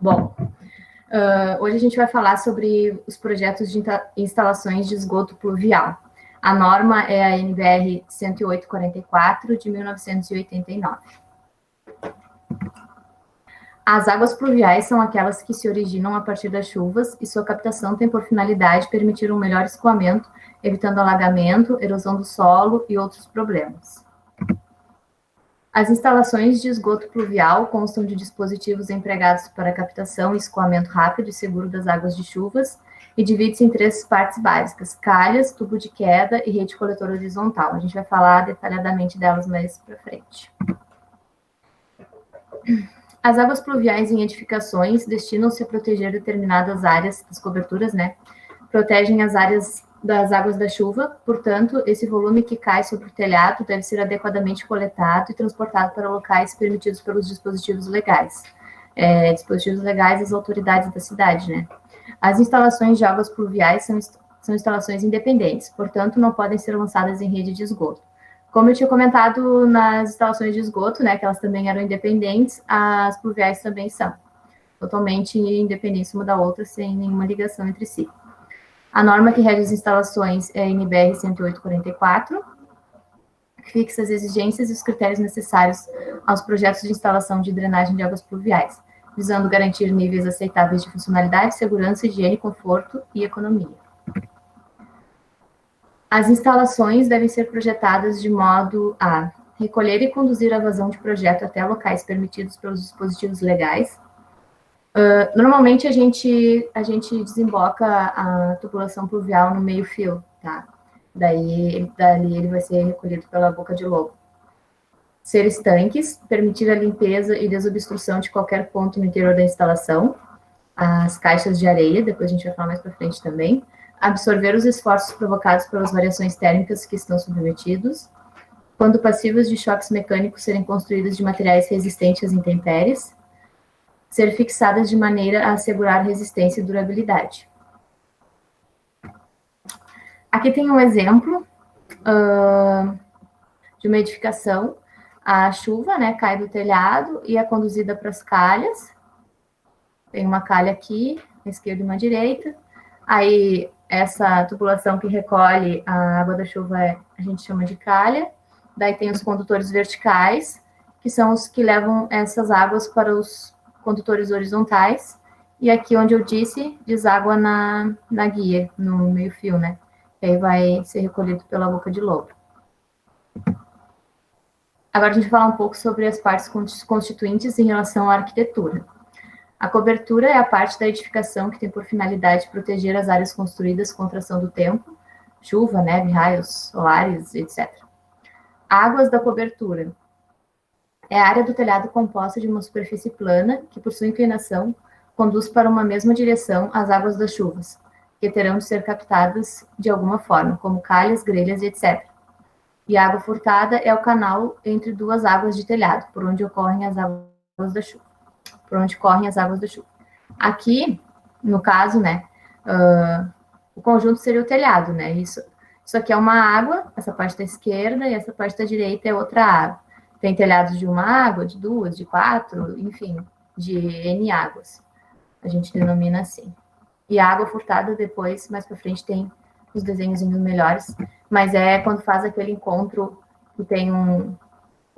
Bom, hoje a gente vai falar sobre os projetos de instalações de esgoto pluvial. A norma é a NBR 108/44, de 1989. As águas pluviais são aquelas que se originam a partir das chuvas e sua captação tem por finalidade permitir um melhor escoamento, evitando alagamento, erosão do solo e outros problemas. As instalações de esgoto pluvial constam de dispositivos empregados para captação e escoamento rápido e seguro das águas de chuvas e divide-se em 3 partes básicas: calhas, tubo de queda e rede coletora horizontal. A gente vai falar detalhadamente delas mais para frente. As águas pluviais em edificações destinam-se a proteger determinadas áreas das coberturas, protegem as áreas das águas da chuva, portanto, esse volume que cai sobre o telhado deve ser adequadamente coletado e transportado para locais permitidos pelos dispositivos legais. Dispositivos legais das autoridades da cidade, As instalações de águas pluviais são instalações independentes, portanto, não podem ser lançadas em rede de esgoto. Como eu tinha comentado nas instalações de esgoto, que elas também eram independentes, as pluviais também são totalmente independentes uma da outra, sem nenhuma ligação entre si. A norma que rege as instalações é a NBR 108/44, que fixa as exigências e os critérios necessários aos projetos de instalação de drenagem de águas pluviais, visando garantir níveis aceitáveis de funcionalidade, segurança, higiene, conforto e economia. As instalações devem ser projetadas de modo a recolher e conduzir a vazão de projeto até locais permitidos pelos dispositivos legais. Normalmente a gente desemboca a tubulação pluvial no meio-fio, tá? Dali ele vai ser recolhido pela boca de lobo. Ser estanques, permitir a limpeza e desobstrução de qualquer ponto no interior da instalação. As caixas de areia, depois a gente vai falar mais para frente também. Absorver os esforços provocados pelas variações térmicas que estão submetidos. Quando passivos de choques mecânicos serem construídos de materiais resistentes às intempéries. Ser fixadas de maneira a assegurar resistência e durabilidade. Aqui tem um exemplo de uma edificação. A chuva, cai do telhado e é conduzida para as calhas. Tem uma calha aqui, uma esquerda e uma direita. Aí, essa tubulação que recolhe a água da chuva a gente chama de calha. Daí tem os condutores verticais, que são os que levam essas águas para os condutores horizontais, e aqui onde eu disse, deságua na guia, no meio-fio, E aí vai ser recolhido pela boca de lobo. Agora a gente vai falar um pouco sobre as partes constituintes em relação à arquitetura. A cobertura é a parte da edificação que tem por finalidade proteger as áreas construídas contra a ação do tempo, chuva, neve, raios solares, etc. Águas da cobertura. É a área do telhado composta de uma superfície plana que, por sua inclinação, conduz para uma mesma direção as águas das chuvas, que terão de ser captadas de alguma forma, como calhas, grelhas e etc. E a água furtada é o canal entre duas águas de telhado, por onde correm as águas da chuva. Aqui, no caso, o conjunto seria o telhado, Isso aqui é uma água, essa parte da esquerda, e essa parte da direita é outra água. Tem telhados de uma água, de 2, de 4, enfim, de N águas. A gente denomina assim. E a água furtada depois, mais para frente, tem os desenhos melhores, mas é quando faz aquele encontro que tem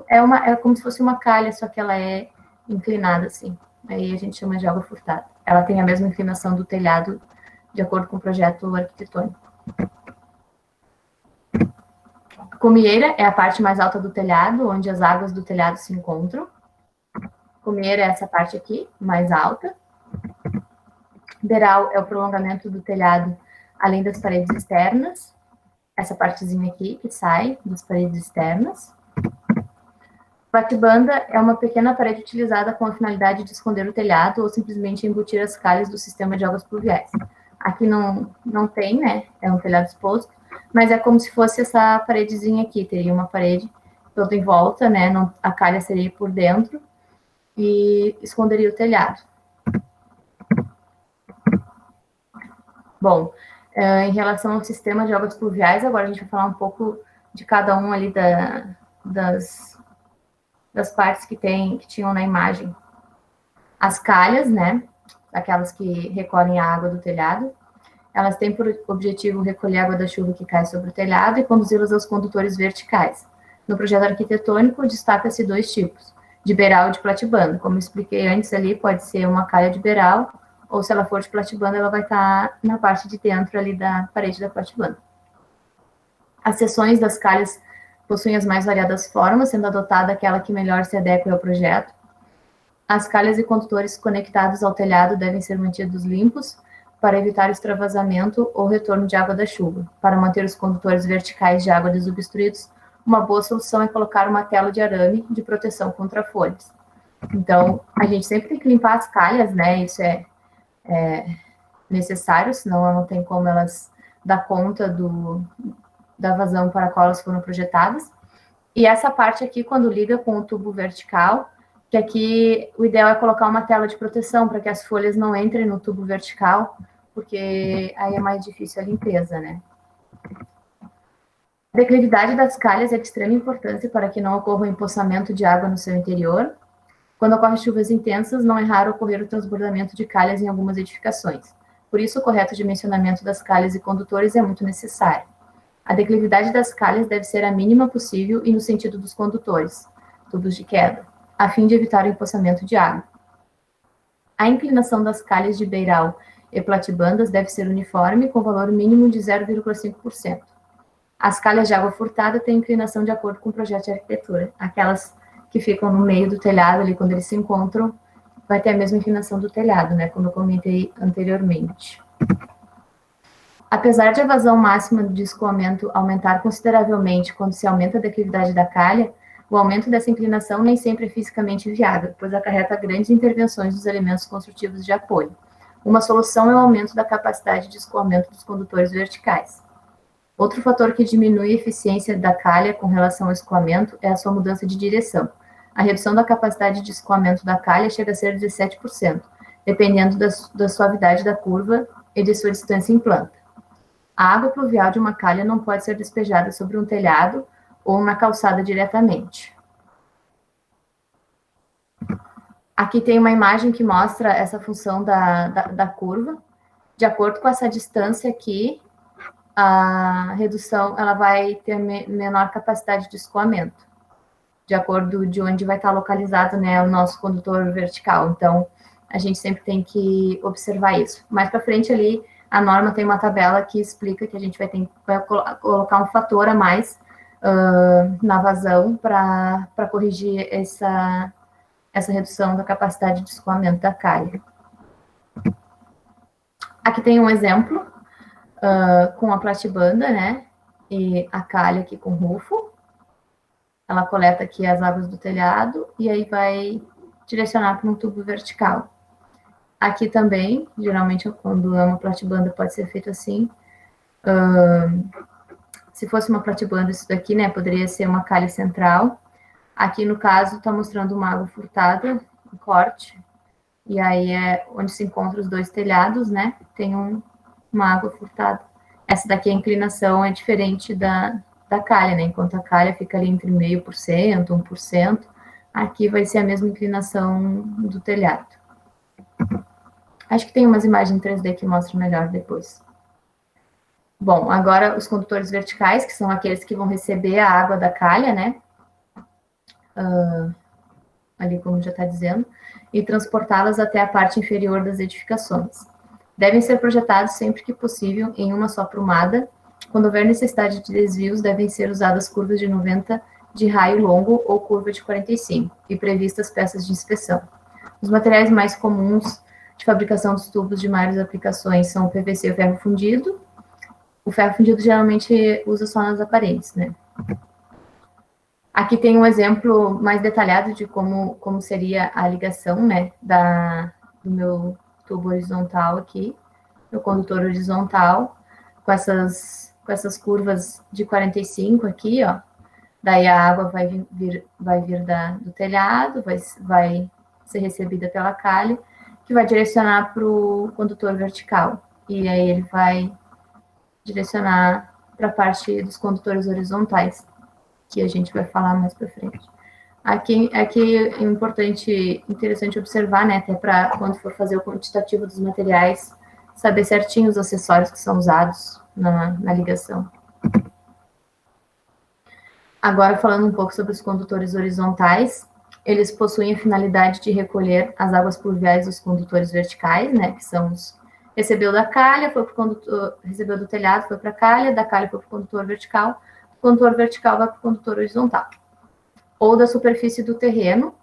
é como se fosse uma calha, só que ela é inclinada assim. Aí a gente chama de água furtada. Ela tem a mesma inclinação do telhado, de acordo com o projeto arquitetônico. A cumieira é a parte mais alta do telhado, onde as águas do telhado se encontram. A cumieira é essa parte aqui, mais alta. Beiral é o prolongamento do telhado, além das paredes externas. Essa partezinha aqui, que sai das paredes externas. Platibanda é uma pequena parede utilizada com a finalidade de esconder o telhado ou simplesmente embutir as calhas do sistema de águas pluviais. Aqui não tem, É um telhado exposto, mas é como se fosse essa paredezinha aqui, teria uma parede toda em volta, a calha seria por dentro e esconderia o telhado. Bom, em relação ao sistema de águas pluviais, agora a gente vai falar um pouco de cada um ali das partes que tinham na imagem. As calhas, aquelas que recolhem a água do telhado. Elas têm por objetivo recolher a água da chuva que cai sobre o telhado e conduzi-las aos condutores verticais. No projeto arquitetônico, destaca-se 2 tipos, de beiral e de platibanda. Como eu expliquei antes ali, pode ser uma calha de beiral, ou se ela for de platibanda, ela vai estar na parte de dentro ali da parede da platibanda. As seções das calhas possuem as mais variadas formas, sendo adotada aquela que melhor se adequa ao projeto. As calhas e condutores conectados ao telhado devem ser mantidos limpos, para evitar extravasamento ou retorno de água da chuva. Para manter os condutores verticais de água desobstruídos, uma boa solução é colocar uma tela de arame de proteção contra folhas. Então, a gente sempre tem que limpar as calhas, né? Isso é necessário, senão não tem como elas dar conta da vazão para a qual elas foram projetadas. E essa parte aqui, quando liga com o tubo vertical, que aqui o ideal é colocar uma tela de proteção para que as folhas não entrem no tubo vertical, porque aí é mais difícil a limpeza, né? A declividade das calhas é de extrema importância para que não ocorra o empoçamento de água no seu interior. Quando ocorrem chuvas intensas, não é raro ocorrer o transbordamento de calhas em algumas edificações. Por isso, o correto dimensionamento das calhas e condutores é muito necessário. A declividade das calhas deve ser a mínima possível e no sentido dos condutores, tubos de queda, a fim de evitar o empoçamento de água. A inclinação das calhas de beiral e platibandas deve ser uniforme, com valor mínimo de 0,5%. As calhas de água furtada têm inclinação de acordo com o projeto de arquitetura. Aquelas que ficam no meio do telhado, ali quando eles se encontram, vai ter a mesma inclinação do telhado, né, como eu comentei anteriormente. Apesar de a vazão máxima de escoamento aumentar consideravelmente quando se aumenta a declividade da calha, o aumento dessa inclinação nem sempre é fisicamente viável, pois acarreta grandes intervenções dos elementos construtivos de apoio. Uma solução é o aumento da capacidade de escoamento dos condutores verticais. Outro fator que diminui a eficiência da calha com relação ao escoamento é a sua mudança de direção. A redução da capacidade de escoamento da calha chega a ser 17%, dependendo da suavidade da curva e de sua distância em planta. A água pluvial de uma calha não pode ser despejada sobre um telhado ou na calçada diretamente. Aqui tem uma imagem que mostra essa função da curva. De acordo com essa distância aqui, a redução ela vai ter menor capacidade de escoamento, de acordo de onde vai estar localizado, né, o nosso condutor vertical. Então, a gente sempre tem que observar isso. Mais para frente ali, a norma tem uma tabela que explica que a gente vai colocar um fator a mais na vazão para corrigir essa redução da capacidade de escoamento da calha. Aqui tem um exemplo com a platibanda, né, e a calha aqui com rufo. Ela coleta aqui as águas do telhado e aí vai direcionar para um tubo vertical. Aqui também, geralmente quando é uma platibanda pode ser feito assim. Se fosse uma platibanda, isso daqui, né, poderia ser uma calha central. Aqui, no caso, está mostrando uma água furtada, um corte. E aí é onde se encontram os 2 telhados, né, tem uma água furtada. Essa daqui, a inclinação é diferente da calha, né, enquanto a calha fica ali entre 0,5%, 1%, aqui vai ser a mesma inclinação do telhado. Acho que tem umas imagens em 3D que mostram melhor depois. Bom, agora os condutores verticais, que são aqueles que vão receber a água da calha, né? Ali como já está dizendo, e transportá-las até a parte inferior das edificações. Devem ser projetados sempre que possível em uma só prumada. Quando houver necessidade de desvios, devem ser usadas curvas de 90 de raio longo ou curva de 45, e previstas peças de inspeção. Os materiais mais comuns de fabricação dos tubos de maiores aplicações são o PVC e o ferro fundido. O ferro fundido geralmente usa só nas aparentes, né? Aqui tem um exemplo mais detalhado de como seria a ligação, né, do meu tubo horizontal aqui, meu condutor horizontal, com essas curvas de 45 aqui, ó. Daí a água vai vir do telhado, vai ser recebida pela calha, que vai direcionar para o condutor vertical. E aí ele vai direcionar para a parte dos condutores horizontais, que a gente vai falar mais para frente. Aqui é interessante observar, né, até para quando for fazer o quantitativo dos materiais, saber certinho os acessórios que são usados na ligação. Agora, falando um pouco sobre os condutores horizontais, eles possuem a finalidade de recolher as águas pluviais dos condutores verticais, né, que são os... Recebeu da calha, foi para o condutor, recebeu do telhado, foi para a calha, da calha foi para o condutor vertical vai para o condutor horizontal. Ou da superfície do terreno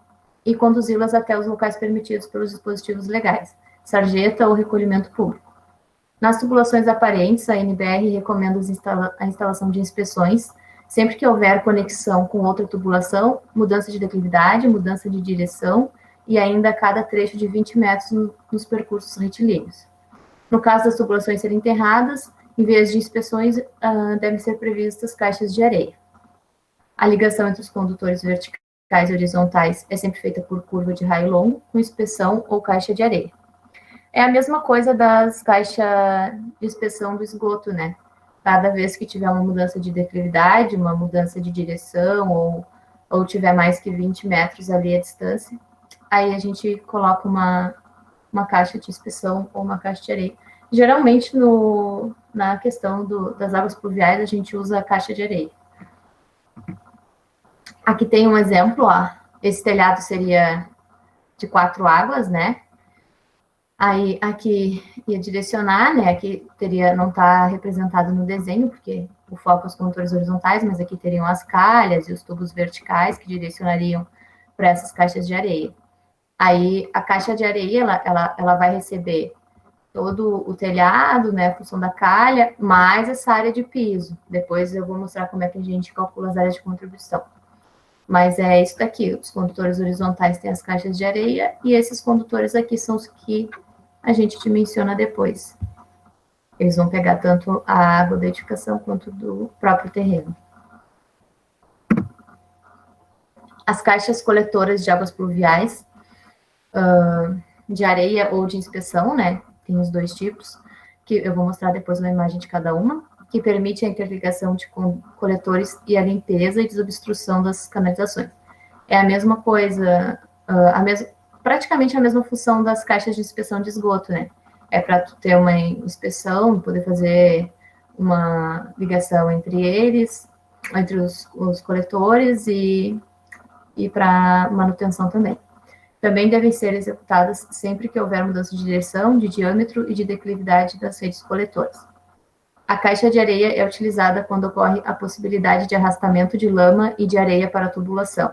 e conduzi-las até os locais permitidos pelos dispositivos legais, sarjeta ou recolhimento público. Nas tubulações aparentes, a NBR recomenda a instalação de inspeções sempre que houver conexão com outra tubulação, mudança de declividade, mudança de direção e ainda a cada trecho de 20 metros nos percursos retilíneos. No caso das tubulações serem enterradas, em vez de inspeções, devem ser previstas caixas de areia. A ligação entre os condutores verticais e horizontais é sempre feita por curva de raio longo, com inspeção ou caixa de areia. É a mesma coisa das caixas de inspeção do esgoto, né? Cada vez que tiver uma mudança de declividade, uma mudança de direção, ou tiver mais que 20 metros ali a distância, aí a gente coloca uma caixa de inspeção ou uma caixa de areia. Geralmente, na questão das águas pluviais, a gente usa a caixa de areia. Aqui tem um exemplo, ó. Esse telhado seria de 4 águas, né? Aí, aqui ia direcionar, né? Aqui não está representado no desenho, porque o foco é os condutores horizontais, mas aqui teriam as calhas e os tubos verticais que direcionariam para essas caixas de areia. Aí, a caixa de areia, ela vai receber todo o telhado, né, a função da calha, mais essa área de piso. Depois eu vou mostrar como é que a gente calcula as áreas de contribuição. Mas é isso daqui, os condutores horizontais têm as caixas de areia, e esses condutores aqui são os que a gente dimensiona depois. Eles vão pegar tanto a água da edificação quanto do próprio terreno. As caixas coletoras de águas pluviais, de areia ou de inspeção, né? Tem os dois tipos, que eu vou mostrar depois uma imagem de cada uma, que permite a interligação de coletores e a limpeza e desobstrução das canalizações. É a mesma coisa, praticamente a mesma função das caixas de inspeção de esgoto, né? É para tu ter uma inspeção, poder fazer uma ligação entre eles, entre os coletores e para manutenção também. Também devem ser executadas sempre que houver mudança de direção, de diâmetro e de declividade das redes coletoras. A caixa de areia é utilizada quando ocorre a possibilidade de arrastamento de lama e de areia para a tubulação.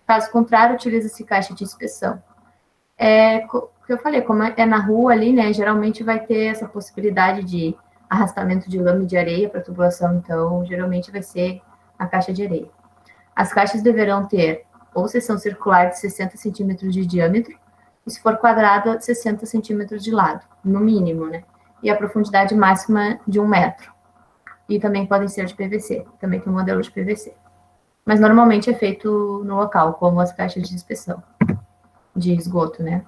Caso contrário, utiliza-se caixa de inspeção. O que eu falei, como é na rua ali, né, geralmente vai ter essa possibilidade de arrastamento de lama e de areia para a tubulação, então geralmente vai ser a caixa de areia. As caixas deverão ter ou seção circular de 60 centímetros de diâmetro, e se for quadrada, 60 centímetros de lado, no mínimo, né? E a profundidade máxima de 1 metro. E também podem ser de PVC, também tem um modelo de PVC. Mas normalmente é feito no local, como as caixas de inspeção de esgoto, né?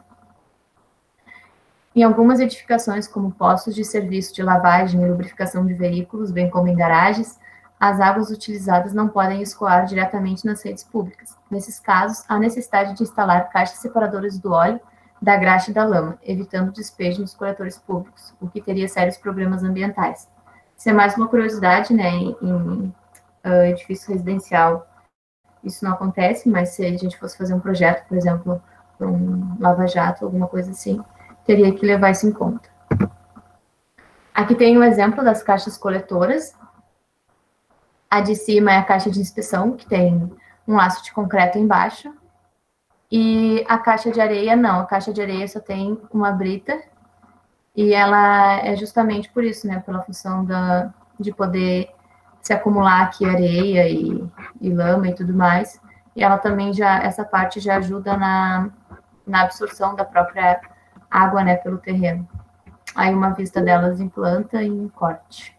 Em algumas edificações, como postos de serviço de lavagem e lubrificação de veículos, bem como em garagens, as águas utilizadas não podem escoar diretamente nas redes públicas. Nesses casos, há necessidade de instalar caixas separadoras do óleo, da graxa e da lama, evitando despejo nos coletores públicos, o que teria sérios problemas ambientais. Isso é mais uma curiosidade, né? Em edifício residencial, isso não acontece, mas se a gente fosse fazer um projeto, por exemplo, para um lava-jato, alguma coisa assim, teria que levar isso em conta. Aqui tem um exemplo das caixas coletoras. A de cima é a caixa de inspeção, que tem um laço de concreto embaixo. E a caixa de areia, não. A caixa de areia só tem uma brita. E ela é justamente por isso, né? Pela função de poder se acumular aqui areia e lama e tudo mais. E ela também essa parte já ajuda na absorção da própria água, né? Pelo terreno. Aí uma vista delas em planta e em corte.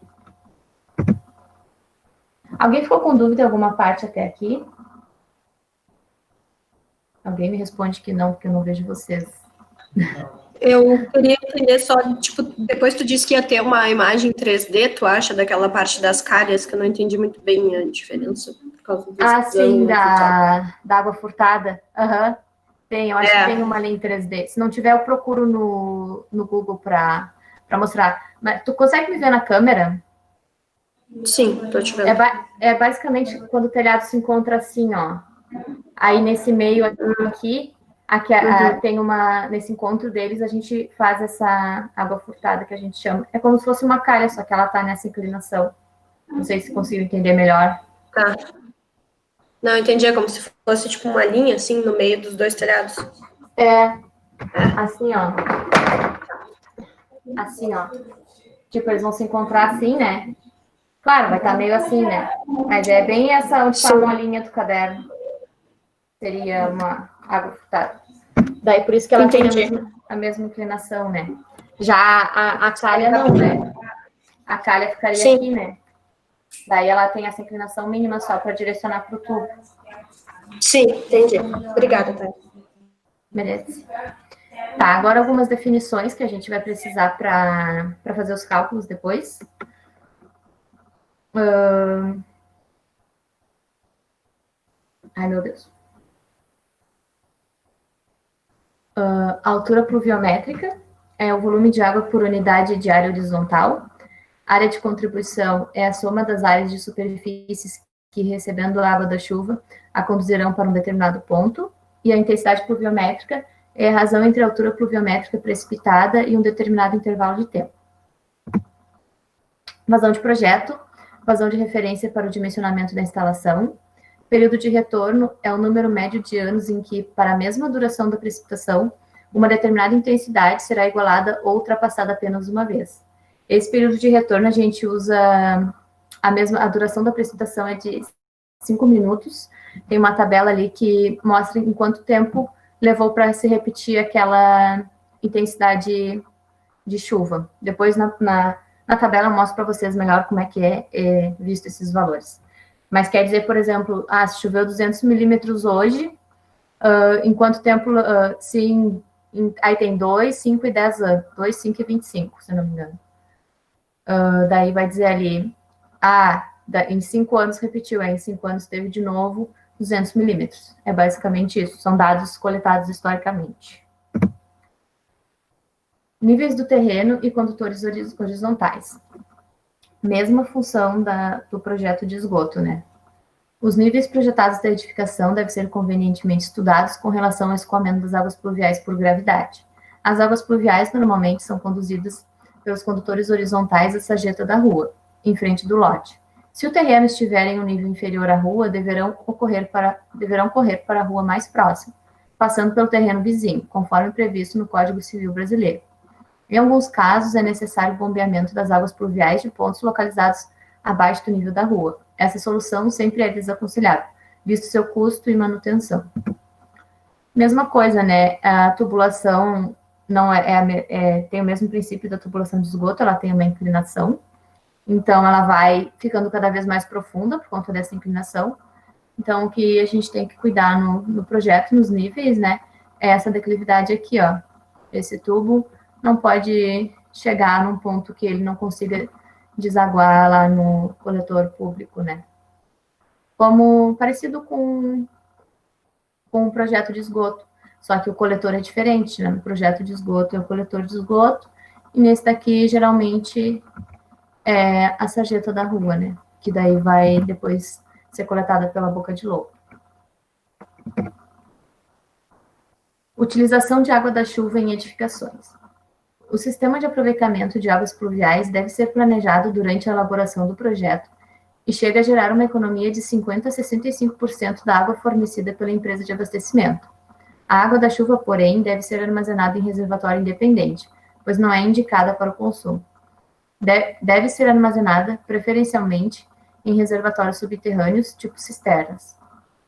Alguém ficou com dúvida em alguma parte até aqui? Alguém me responde que não, porque eu não vejo vocês. Eu queria entender só, tipo, depois tu disse que ia ter uma imagem 3D, tu acha, daquela parte das calhas, que eu não entendi muito bem a diferença, por causa dos sim, ângulos e tal. da água furtada. Aham. Tem, eu acho que tem uma linha em 3D. Se não tiver, eu procuro no Google para mostrar. Mas tu consegue me ver na câmera? Sim, tô te vendo. É basicamente quando o telhado se encontra assim, ó. Aí nesse meio aqui tem nesse encontro deles, a gente faz essa água furtada que a gente chama. É como se fosse uma calha, só que ela tá nessa inclinação. Não sei se consigo entender melhor. Tá. Não, entendi. É como se fosse tipo uma linha, assim, no meio dos dois telhados. Assim, ó. Assim, ó. Tipo, eles vão se encontrar assim, né? Claro, vai estar meio assim, né? Mas é bem essa onde está uma linha do caderno. Seria uma água furtada. Daí, por isso que ela tem a mesma inclinação, né? Já a calha não, né? A calha ficaria aqui, né? Daí ela tem essa inclinação mínima só para direcionar para o tubo. Sim, entendi. Obrigada, Thay. Beleza. Tá, agora algumas definições que a gente vai precisar para fazer os cálculos depois. Ai, meu Deus. A altura pluviométrica é o volume de água por unidade de área horizontal. Área de contribuição é a soma das áreas de superfícies que, recebendo a água da chuva, a conduzirão para um determinado ponto. E a intensidade pluviométrica é a razão entre a altura pluviométrica precipitada e um determinado intervalo de tempo. Vazão de projeto, vazão de referência para o dimensionamento da instalação. Período de retorno é o número médio de anos em que, para a mesma duração da precipitação, uma determinada intensidade será igualada ou ultrapassada apenas uma vez. Esse período de retorno a gente usa a duração da precipitação é de 5 minutos. Tem uma tabela ali que mostra em quanto tempo levou para se repetir aquela intensidade de chuva. Depois na tabela eu mostro para vocês melhor como é que é visto esses valores. Mas quer dizer, por exemplo, se choveu 200 milímetros hoje, em quanto tempo, aí tem 2, 5 e 10 anos, 2, 5 e 25, se não me engano. Daí vai dizer ali, em 5 anos repetiu, em 5 anos teve de novo 200 milímetros. É basicamente isso, são dados coletados historicamente. Níveis do terreno e condutores horizontais. Mesma função do projeto de esgoto, né? Os níveis projetados da edificação devem ser convenientemente estudados com relação ao escoamento das águas pluviais por gravidade. As águas pluviais normalmente são conduzidas pelos condutores horizontais à sarjeta da rua, em frente do lote. Se o terreno estiver em um nível inferior à rua, deverão correr para a rua mais próxima, passando pelo terreno vizinho, conforme previsto no Código Civil Brasileiro. Em alguns casos, é necessário o bombeamento das águas pluviais de pontos localizados abaixo do nível da rua. Essa solução sempre é desaconselhável, visto seu custo e manutenção. Mesma coisa, né? A tubulação não tem o mesmo princípio da tubulação de esgoto, ela tem uma inclinação, então ela vai ficando cada vez mais profunda por conta dessa inclinação. Então, o que a gente tem que cuidar no projeto, nos níveis, né? É essa declividade aqui, ó. Esse tubo não pode chegar num ponto que ele não consiga desaguar lá no coletor público, né? Como parecido com o projeto de esgoto, só que o coletor é diferente, né? No projeto de esgoto é o coletor de esgoto, e nesse daqui, geralmente, é a sarjeta da rua, né? Que daí vai depois ser coletada pela boca de lobo. Utilização de água da chuva em edificações. O sistema de aproveitamento de águas pluviais deve ser planejado durante a elaboração do projeto e chega a gerar uma economia de 50% a 65% da água fornecida pela empresa de abastecimento. A água da chuva, porém, deve ser armazenada em reservatório independente, pois não é indicada para o consumo. Deve ser armazenada, preferencialmente, em reservatórios subterrâneos, tipo cisternas.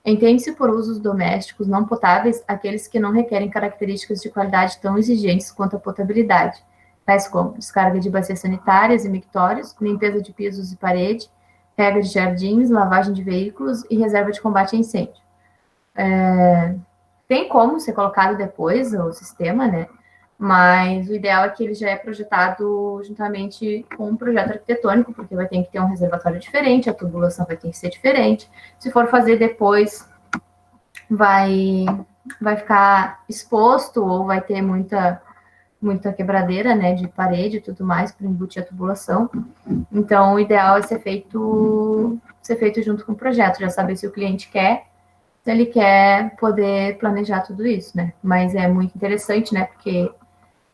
Entende-se por usos domésticos não potáveis aqueles que não requerem características de qualidade tão exigentes quanto a potabilidade, tais como descarga de bacias sanitárias e mictórios, limpeza de pisos e parede, rega de jardins, lavagem de veículos e reserva de combate a incêndio. Tem como ser colocado depois o sistema, né? Mas o ideal é que ele já é projetado juntamente com um projeto arquitetônico, porque vai ter que ter um reservatório diferente, a tubulação vai ter que ser diferente. Se for fazer depois, vai ficar exposto ou vai ter muita quebradeira, né, de parede e tudo mais para embutir a tubulação. Então, o ideal é ser feito junto com o projeto, já saber se o cliente quer, se ele quer poder planejar tudo isso, né? Mas é muito interessante, né, porque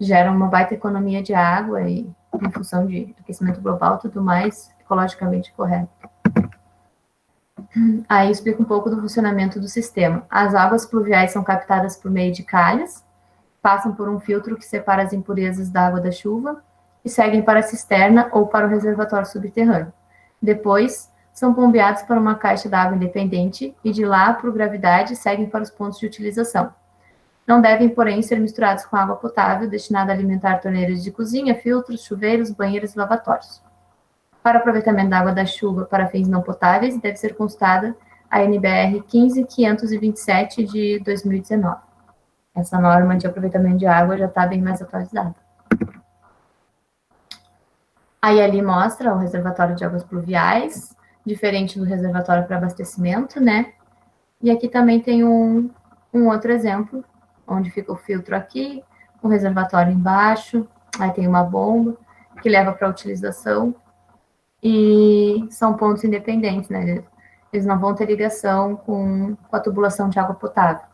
gera uma baita economia de água e em função de aquecimento global e tudo mais, ecologicamente correto. Aí explica um pouco do funcionamento do sistema. As águas pluviais são captadas por meio de calhas, passam por um filtro que separa as impurezas da água da chuva e seguem para a cisterna ou para o reservatório subterrâneo. Depois, são bombeados para uma caixa d'água independente e de lá, por gravidade, seguem para os pontos de utilização. Não devem, porém, ser misturados com água potável destinada a alimentar torneiras de cozinha, filtros, chuveiros, banheiros e lavatórios. Para aproveitamento da água da chuva para fins não potáveis, deve ser constada a NBR 15527 de 2019. Essa norma de aproveitamento de água já está bem mais atualizada. Aí ali mostra o reservatório de águas pluviais, diferente do reservatório para abastecimento, né? E aqui também tem um outro exemplo, onde fica o filtro aqui, um reservatório embaixo, aí tem uma bomba que leva para a utilização, e são pontos independentes, né? Eles não vão ter ligação com a tubulação de água potável.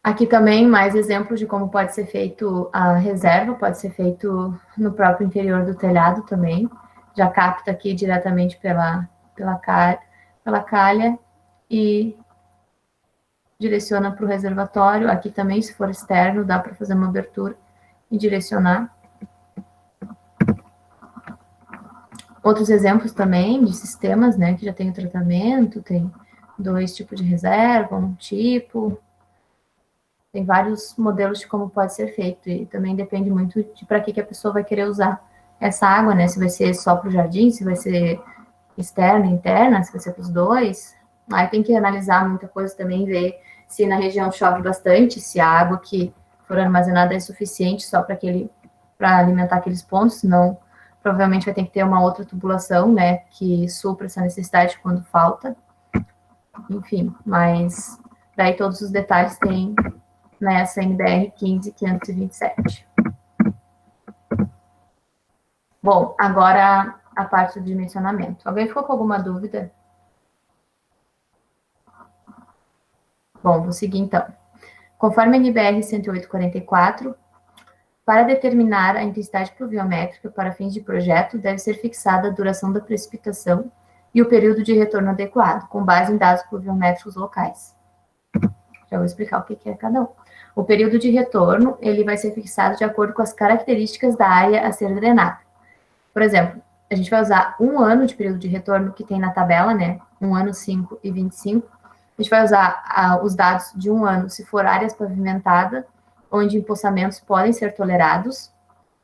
Aqui também mais exemplos de como pode ser feito a reserva, pode ser feito no próprio interior do telhado também. Já capta aqui diretamente pela calha e direciona para o reservatório. Aqui também, se for externo, dá para fazer uma abertura e direcionar. Outros exemplos também de sistemas, né, que já tem o tratamento, tem 2 tipos de reserva, um tipo. Tem vários modelos de como pode ser feito e também depende muito de para que a pessoa vai querer usar essa água, né? Se vai ser só para o jardim, se vai ser externa, interna, se vai ser para os dois. Aí tem que analisar muita coisa também, ver se na região chove bastante, se a água que for armazenada é suficiente só para alimentar aqueles pontos, senão provavelmente vai ter que ter uma outra tubulação, né? Que supra essa necessidade quando falta. Enfim, mas daí todos os detalhes tem nessa NBR 15527. Bom, agora a parte do dimensionamento. Alguém ficou com alguma dúvida? Bom, vou seguir então. Conforme a NBR 10844, para determinar a intensidade pluviométrica para fins de projeto, deve ser fixada a duração da precipitação e o período de retorno adequado, com base em dados pluviométricos locais. Já vou explicar o que é cada um. O período de retorno, ele vai ser fixado de acordo com as características da área a ser drenada. Por exemplo, a gente vai usar 1 ano de período de retorno que tem na tabela, né? 1 ano, 5 e 25. A gente vai usar os dados de 1 ano se for áreas pavimentadas, onde empoçamentos podem ser tolerados,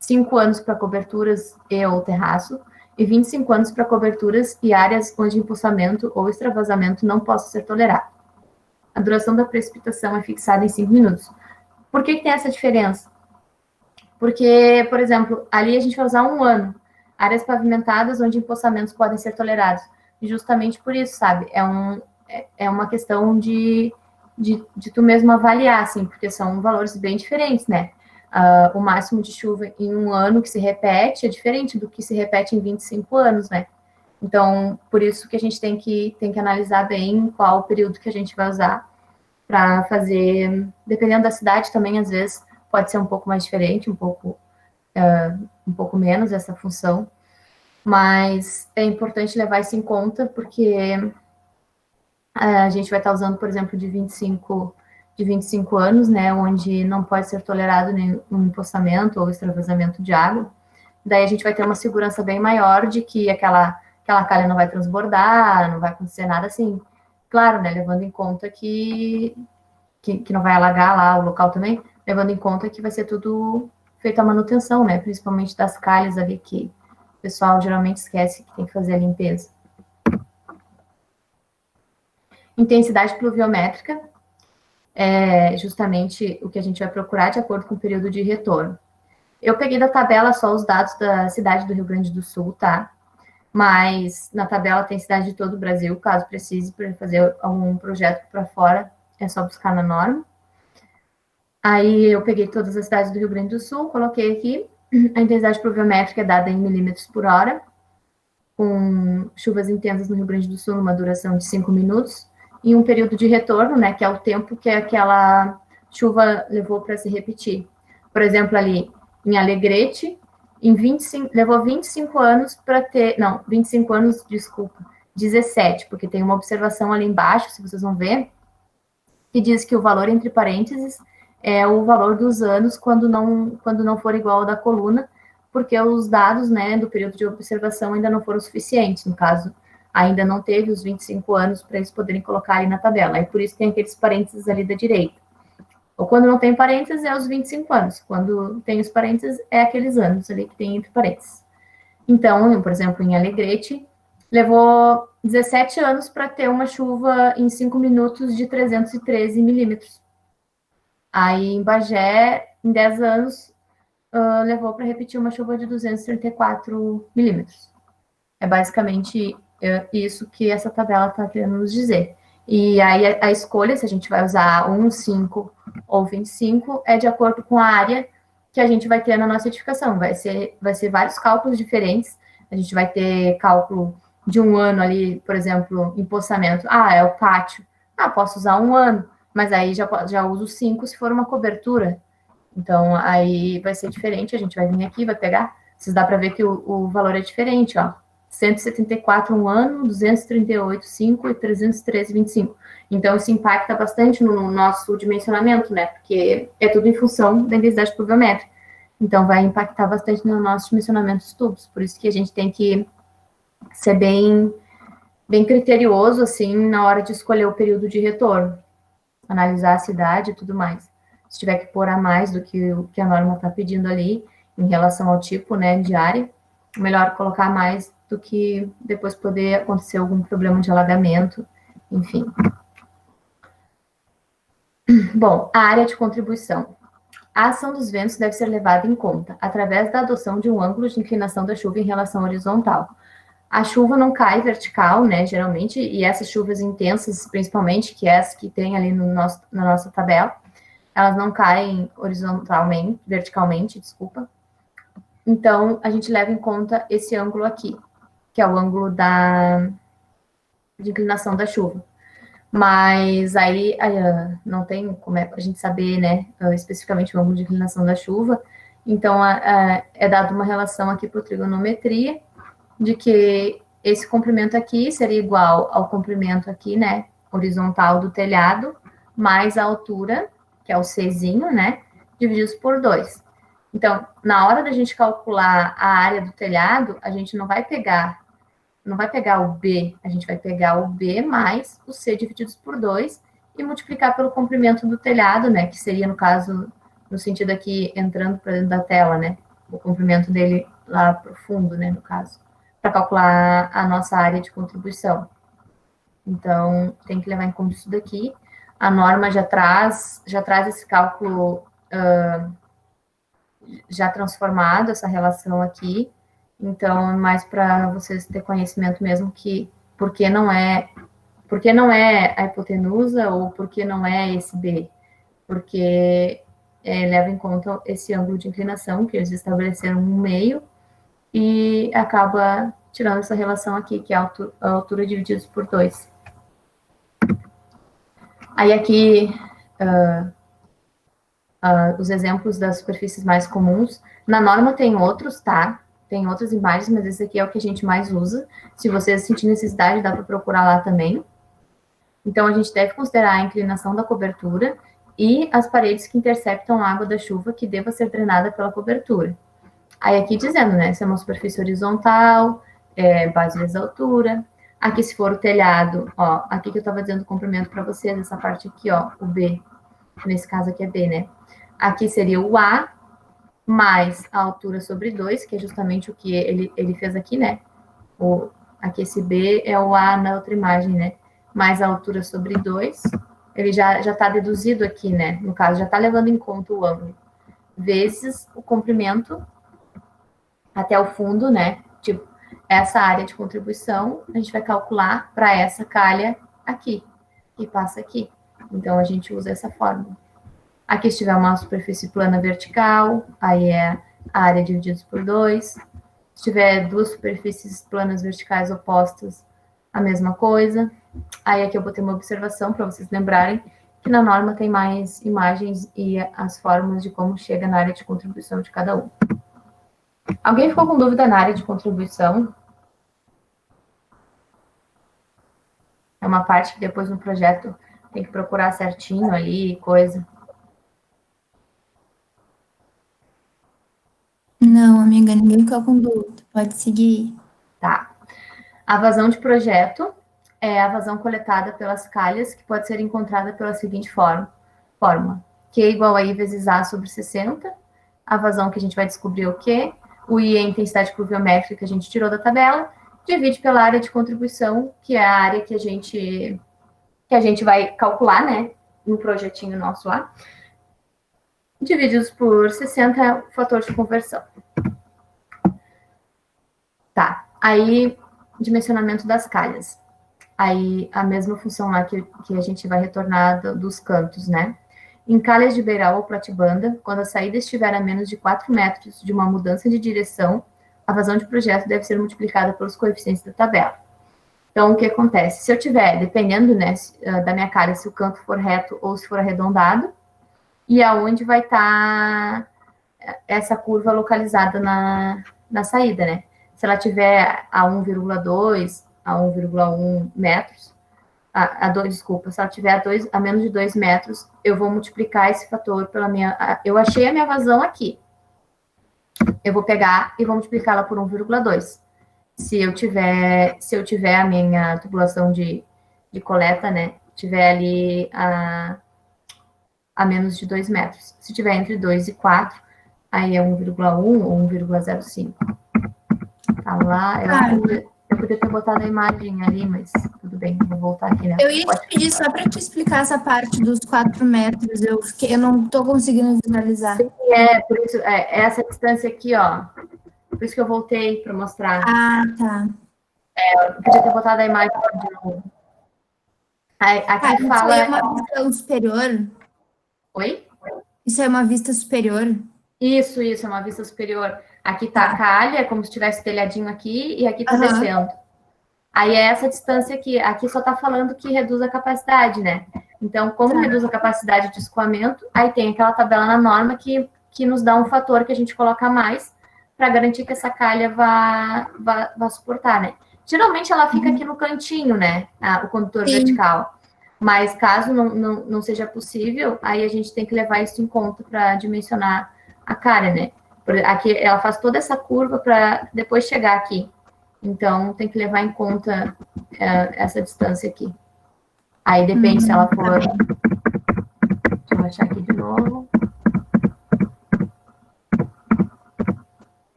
5 anos para coberturas e ou terraço, e 25 anos para coberturas e áreas onde empoçamento ou extravasamento não possa ser tolerado. A duração da precipitação é fixada em 5 minutos. Por que tem essa diferença? Porque, por exemplo, ali a gente vai usar 1 ano, áreas pavimentadas onde empoçamentos podem ser tolerados. E justamente por isso, sabe? É uma questão de tu mesmo avaliar, assim, porque são valores bem diferentes, né? O máximo de chuva em 1 ano que se repete é diferente do que se repete em 25 anos, né? Então, por isso que a gente tem que analisar bem qual o período que a gente vai usar para fazer, dependendo da cidade também, às vezes, pode ser um pouco mais diferente, um pouco menos essa função, mas é importante levar isso em conta, porque a gente vai estar usando, por exemplo, de 25 anos, né, onde não pode ser tolerado nenhum empoçamento ou extravasamento de água, daí a gente vai ter uma segurança bem maior de que aquela calha não vai transbordar, não vai acontecer nada assim. Claro, né, levando em conta que não vai alagar lá o local também, levando em conta que vai ser tudo feito a manutenção, né, principalmente das calhas ali que o pessoal geralmente esquece que tem que fazer a limpeza. Intensidade pluviométrica. é justamente o que a gente vai procurar de acordo com o período de retorno. Eu peguei da tabela só os dados da cidade do Rio Grande do Sul, tá? Mas na tabela tem cidade de todo o Brasil, caso precise para fazer algum projeto para fora, é só buscar na norma. Aí eu peguei todas as cidades do Rio Grande do Sul, coloquei aqui, a intensidade pluviométrica é dada em milímetros por hora, com chuvas intensas no Rio Grande do Sul, numa duração de 5 minutos, e um período de retorno, né, que é o tempo que aquela chuva levou para se repetir. Por exemplo, ali em Alegrete, levou 25 anos para ter, não, 25 anos, desculpa, 17, porque tem uma observação ali embaixo, se vocês vão ver, que diz que o valor entre parênteses é o valor dos anos quando não for igual ao da coluna, porque os dados, né, do período de observação ainda não foram suficientes, no caso, ainda não teve os 25 anos para eles poderem colocar ali na tabela, é por isso que tem aqueles parênteses ali da direita. Ou quando não tem parênteses, é os 25 anos, quando tem os parênteses, é aqueles anos ali que tem entre parênteses. Então, por exemplo, em Alegrete, levou 17 anos para ter uma chuva em 5 minutos de 313 milímetros. Aí, em Bagé, em 10 anos, levou para repetir uma chuva de 234 milímetros. É basicamente isso que essa tabela está querendo nos dizer. E aí, a escolha, se a gente vai usar 1, 5 ou 25, é de acordo com a área que a gente vai ter na nossa edificação. Vai ser vários cálculos diferentes. A gente vai ter cálculo de um ano ali, por exemplo, empossamento. É o pátio. Posso usar um ano, mas aí já uso 5 se for uma cobertura. Então, aí vai ser diferente. A gente vai vir aqui, vai pegar. Vocês dá para ver que o valor é diferente, ó. 174 um ano, 238 5 e 313 25. Então, isso impacta bastante no nosso dimensionamento, né? Porque é tudo em função da intensidade pluviométrica. Então, vai impactar bastante no nosso dimensionamento dos tubos. Por isso que a gente tem que ser bem criterioso, assim, na hora de escolher o período de retorno. Analisar a cidade e tudo mais. Se tiver que pôr a mais do que o que a norma está pedindo ali, em relação ao tipo, né, de área, melhor colocar mais do que depois poder acontecer algum problema de alagamento, enfim. Bom, a área de contribuição. A ação dos ventos deve ser levada em conta através da adoção de um ângulo de inclinação da chuva em relação horizontal. A chuva não cai vertical, né, geralmente, e essas chuvas intensas, principalmente, que é as que tem ali na nossa tabela, elas não caem verticalmente, desculpa. Então, a gente leva em conta esse ângulo aqui, que é o ângulo de inclinação da chuva. Mas aí não tem como é para a gente saber, né, especificamente o ângulo de inclinação da chuva. Então, é dada uma relação aqui por trigonometria, de que esse comprimento aqui seria igual ao comprimento aqui, né, horizontal do telhado, mais a altura, que é o Czinho, né, divididos por 2. Então, na hora da gente calcular a área do telhado, a gente não vai pegar o B, a gente vai pegar o B mais o C divididos por 2 e multiplicar pelo comprimento do telhado, né, que seria, no caso, no sentido aqui, entrando para dentro da tela, né, o comprimento dele lá pro fundo, né, no caso, para calcular a nossa área de contribuição. Então, tem que levar em conta isso daqui. A norma já traz esse cálculo já transformado, essa relação aqui. Então, mais para vocês terem conhecimento mesmo que por que não é a hipotenusa ou por que não é esse B? Porque leva em conta esse ângulo de inclinação que eles estabeleceram no meio e acaba tirando essa relação aqui, que é a altura divididos por 2. Aí aqui, os exemplos das superfícies mais comuns. Na norma tem outros, tá? Tem outras imagens, mas esse aqui é o que a gente mais usa. Se você sentir necessidade, dá para procurar lá também. Então, a gente deve considerar a inclinação da cobertura e as paredes que interceptam a água da chuva que deva ser drenada pela cobertura. Aí aqui dizendo, né, se é uma superfície horizontal, base vezes altura. Aqui, se for o telhado, ó, aqui que eu estava dizendo o comprimento para vocês, essa parte aqui, ó, o B, nesse caso aqui é B, né? Aqui seria o A, mais a altura sobre 2, que é justamente o que ele fez aqui, né? Aqui esse B é o A na outra imagem, né? Mais a altura sobre 2, ele já está deduzido aqui, né? No caso, já está levando em conta o ângulo, vezes o comprimento até o fundo, né? Tipo, essa área de contribuição, a gente vai calcular para essa calha aqui, que passa aqui. Então, a gente usa essa fórmula. Aqui, se tiver uma superfície plana vertical, aí é a área dividida por 2. Se tiver duas superfícies planas verticais opostas, a mesma coisa. Aí aqui eu botei uma observação para vocês lembrarem que na norma tem mais imagens e as formas de como chega na área de contribuição de cada um. Alguém ficou com dúvida na área de contribuição? É uma parte que depois no projeto tem que procurar certinho ali, coisa. Não, amiga, ninguém ficou com dúvida. Pode seguir. Tá. A vazão de projeto é a vazão coletada pelas calhas, que pode ser encontrada pela seguinte fórmula. Q igual a I vezes A sobre 60. A vazão que a gente vai descobrir o Q. O I é a intensidade pluviométrica que a gente tirou da tabela. Divide pela área de contribuição, que é a área que a gente vai calcular, né? No projetinho nosso lá. Divididos por 60 é o fator de conversão. Tá. Aí, dimensionamento das calhas. Aí, a mesma função lá que a gente vai retornar dos cantos, né? Em calhas de beiral ou platibanda, quando a saída estiver a menos de 4 metros de uma mudança de direção, a vazão de projeto deve ser multiplicada pelos coeficientes da tabela. Então, o que acontece? Se eu tiver, dependendo, né, da minha calha, se o canto for reto ou se for arredondado, e aonde vai estar essa curva localizada na saída, né? Se ela tiver a 1,2, a 1,1 metros, se ela tiver a menos de 2 metros, eu vou multiplicar esse fator pela minha... Eu achei a minha vazão aqui. Eu vou pegar e vou multiplicá-la por 1,2. Se eu tiver a minha tubulação de coleta, né, tiver ali a menos de 2 metros. Se tiver entre 2 e 4, aí é 1,1 ou 1,05. Tá lá, eu podia ter botado a imagem ali, mas tudo bem, vou voltar aqui, né? Eu ia te pedir só para te explicar essa parte dos 4 metros, eu não estou conseguindo visualizar. Sim, por isso, essa distância aqui, ó, por isso que eu voltei para mostrar. Ah, tá. Eu podia ter botado a imagem de novo. Aqui fala... Isso é uma vista superior? Oi? Isso é uma vista superior? Isso, é uma vista superior. Aqui tá a calha, é como se tivesse telhadinho aqui, e aqui tá descendo. Aí é essa distância aqui só tá falando que reduz a capacidade, né? Então, como reduz a capacidade de escoamento, aí tem aquela tabela na norma que nos dá um fator que a gente coloca a mais para garantir que essa calha vá suportar, né? Geralmente ela fica aqui no cantinho, né? O condutor vertical. Mas caso não seja possível, aí a gente tem que levar isso em conta para dimensionar a calha, né? Aqui ela faz toda essa curva para depois chegar aqui. Então, tem que levar em conta essa distância aqui. Aí depende se ela for... Deixa eu achar aqui de novo.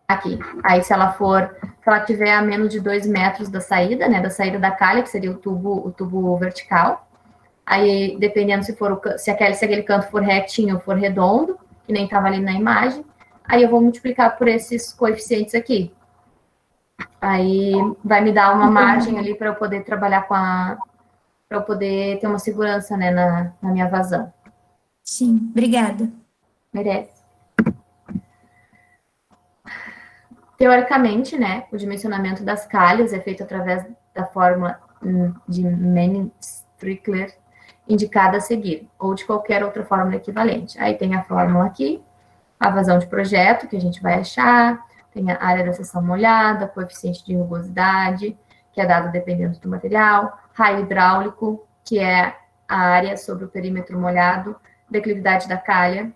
Aqui. Aí se ela tiver a menos de 2 metros da saída, né? Da saída da calha, que seria o tubo vertical. Aí, dependendo se aquele canto for retinho ou for redondo, que nem estava ali na imagem, aí eu vou multiplicar por esses coeficientes aqui. Aí vai me dar uma margem ali para eu poder trabalhar para eu poder ter uma segurança, né, na minha vazão. Sim, obrigada. Merece. Teoricamente, né, o dimensionamento das calhas é feito através da fórmula de Manning-Strickler indicada a seguir, ou de qualquer outra fórmula equivalente. Aí tem a fórmula aqui, a vazão de projeto, que a gente vai achar, tem a área da seção molhada, coeficiente de rugosidade, que é dado dependendo do material, raio hidráulico, que é a área sobre o perímetro molhado, declividade da calha,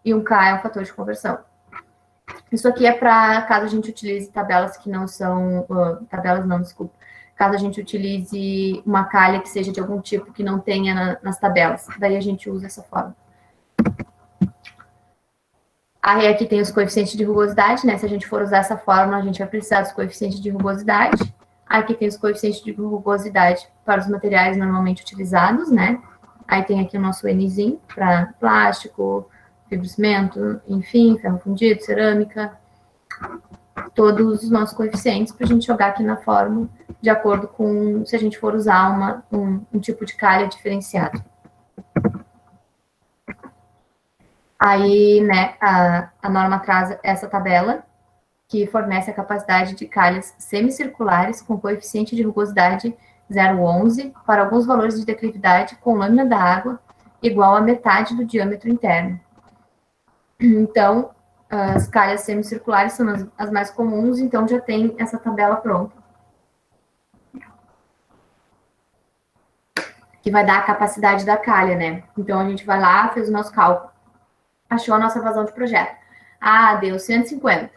e um K é um fator de conversão. Isso aqui é para caso a gente utilize tabelas que não são... Caso a gente utilize uma calha que seja de algum tipo que não tenha nas tabelas. Daí a gente usa essa forma. Aí aqui tem os coeficientes de rugosidade, né? Se a gente for usar essa fórmula, a gente vai precisar dos coeficientes de rugosidade. Aqui tem os coeficientes de rugosidade para os materiais normalmente utilizados, né? Aí tem aqui o nosso Nzinho para plástico, fibrocimento, enfim, ferro fundido, cerâmica, todos os nossos coeficientes para a gente jogar aqui na fórmula, de acordo com se a gente for usar um tipo de calha diferenciado. Aí, né, a norma traz essa tabela, que fornece a capacidade de calhas semicirculares com coeficiente de rugosidade 0,11 para alguns valores de declividade com lâmina da água igual a metade do diâmetro interno. Então, as calhas semicirculares são as mais comuns, então já tem essa tabela pronta. Que vai dar a capacidade da calha, né? Então, a gente vai lá, fez o nosso cálculo, achou a nossa vazão de projeto. Ah, deu 150.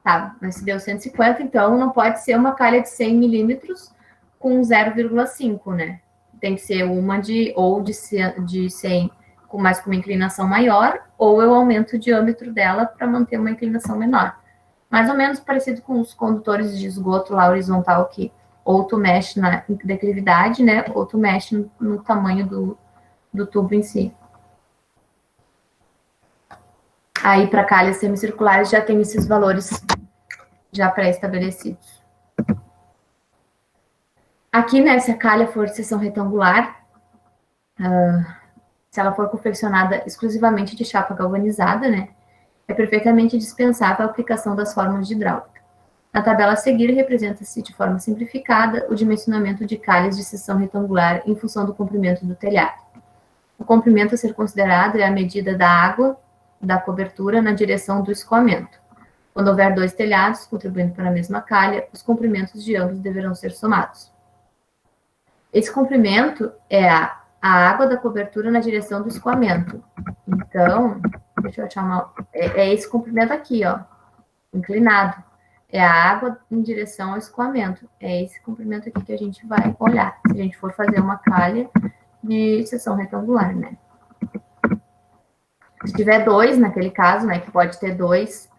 Tá, mas se deu 150, então não pode ser uma calha de 100 milímetros com 0,5, né? Tem que ser uma de 100 mais com uma inclinação maior, ou eu aumento o diâmetro dela para manter uma inclinação menor. Mais ou menos parecido com os condutores de esgoto lá horizontal, que ou tu mexe na declividade, né? Ou tu mexe no tamanho do tubo em si. Aí, para calhas semicirculares, já tem esses valores já pré-estabelecidos. Aqui, né, se a calha for de seção retangular, se ela for confeccionada exclusivamente de chapa galvanizada, né, é perfeitamente dispensável a aplicação das fórmulas de hidráulica. Na tabela a seguir, representa-se de forma simplificada o dimensionamento de calhas de seção retangular em função do comprimento do telhado. O comprimento a ser considerado é a medida da água da cobertura na direção do escoamento. Quando houver dois telhados contribuindo para a mesma calha, os comprimentos de ambos deverão ser somados. Esse comprimento é a água da cobertura na direção do escoamento. Então, deixa eu achar é esse comprimento aqui, ó, inclinado. É a água em direção ao escoamento. É esse comprimento aqui que a gente vai olhar, se a gente for fazer uma calha de seção retangular, né? Se tiver dois, naquele caso, né, que pode ter dois